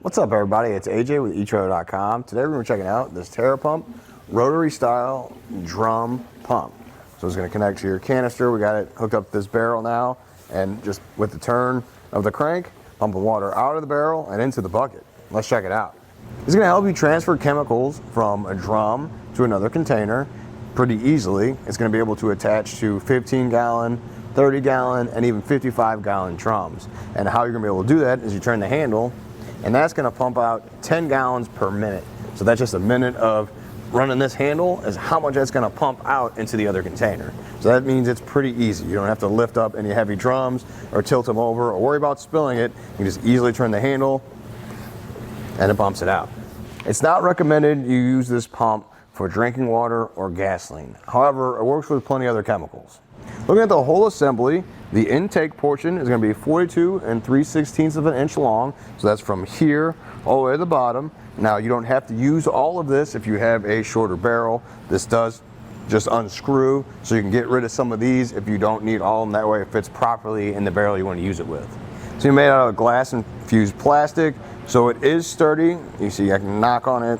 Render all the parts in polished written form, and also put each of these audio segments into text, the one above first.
What's up, everybody? It's AJ with etrailer.com. Today we're going to be checking out this TeraPump Rotary style drum pump. So it's going to connect to your canister. We got it hooked up to this barrel now, and just with the turn of the crank, pumping water out of the barrel and into the bucket. Let's check it out. It's going to help you transfer chemicals from a drum to another container pretty easily. It's going to be able to attach to 15-gallon, 30-gallon, and even 55-gallon drums. And how you're going to be able to do that is you turn the handle, and that's going to pump out 10 gallons per minute. So that's just a minute of running this handle is how much that's going to pump out into the other container. So that means it's pretty easy. You don't have to lift up any heavy drums or tilt them over or worry about spilling it. You just easily turn the handle and it pumps it out. It's not recommended you use this pump for drinking water or gasoline. However, it works with plenty of other chemicals. Looking at the whole assembly, the intake portion is going to be 42 3/16 of an inch long. So that's from here all the way to the bottom. Now, you don't have to use all of this if you have a shorter barrel. This does just unscrew, so you can get rid of some of these if you don't need all of them. That way it fits properly in the barrel you want to use it with. So you're made out of glass infused plastic, so it is sturdy. You see I can knock on it.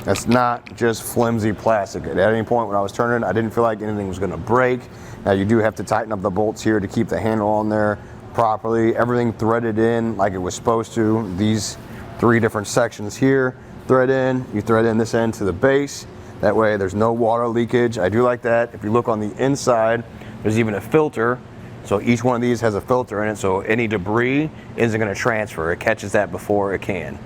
That's not just flimsy plastic. At any point when I was turning, I didn't feel like anything was going to break. Now, you do have to tighten up the bolts here to keep the handle on there properly. Everything threaded in like it was supposed to. These 3 different sections here thread in. You thread in this end to the base. That way there's no water leakage. I do like that. If you look on the inside, there's even a filter. So each one of these has a filter in it, so any debris isn't going to transfer. It catches that before it can.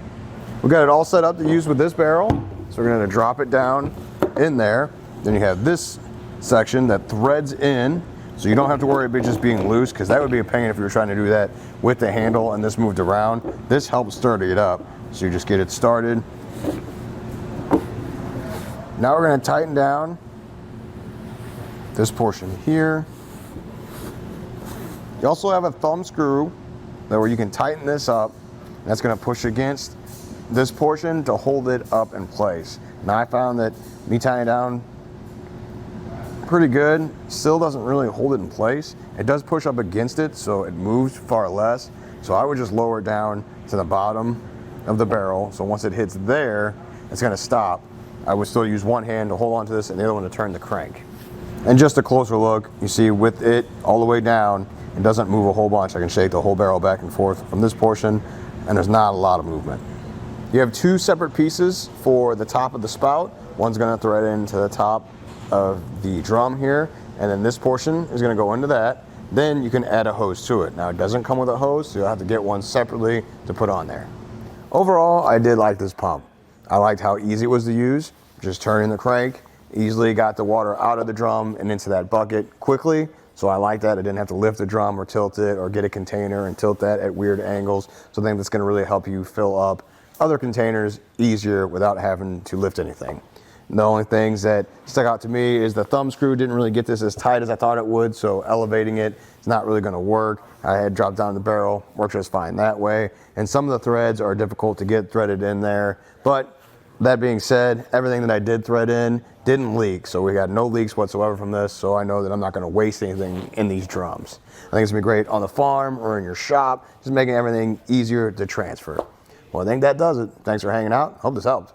We've got it all set up to use with this barrel. So we're going to drop it down in there. Then you have this section that threads in, so you don't have to worry about it just being loose, because that would be a pain if you were trying to do that with the handle and this moved around. This helps sturdy it up. So you just get it started. Now we're going to tighten down this portion here. You also have a thumb screw that where you can tighten this up. That's going to push against this portion to hold it up in place. Now, I found that me tying it down pretty good still doesn't really hold it in place. It does push up against it, so it moves far less. So I would just lower it down to the bottom of the barrel. So once it hits there, it's going to stop. I would still use one hand to hold on to this and the other one to turn the crank. And just a closer look, you see with it all the way down, it doesn't move a whole bunch. I can shake the whole barrel back and forth from this portion, and there's not a lot of movement. You have 2 separate pieces for the top of the spout. One's going to thread into the top of the drum here, and then this portion is going to go into that. Then you can add a hose to it. Now, it doesn't come with a hose, so you'll have to get one separately to put on there. Overall, I did like this pump. I liked how easy it was to use. Just turning the crank, easily got the water out of the drum and into that bucket quickly. So I like that. I didn't have to lift the drum or tilt it or get a container and tilt that at weird angles. So I think that's going to really help you fill up other containers easier without having to lift anything. The only things that stuck out to me is the thumb screw didn't really get this as tight as I thought it would, so elevating it is not really going to work. I had dropped down the barrel, worked just fine that way. And some of the threads are difficult to get threaded in there. But that being said, everything that I did thread in didn't leak, so we got no leaks whatsoever from this, so I know that I'm not going to waste anything in these drums. I think it's going to be great on the farm or in your shop, just making everything easier to transfer. Well, I think that does it. Thanks for hanging out. Hope this helped.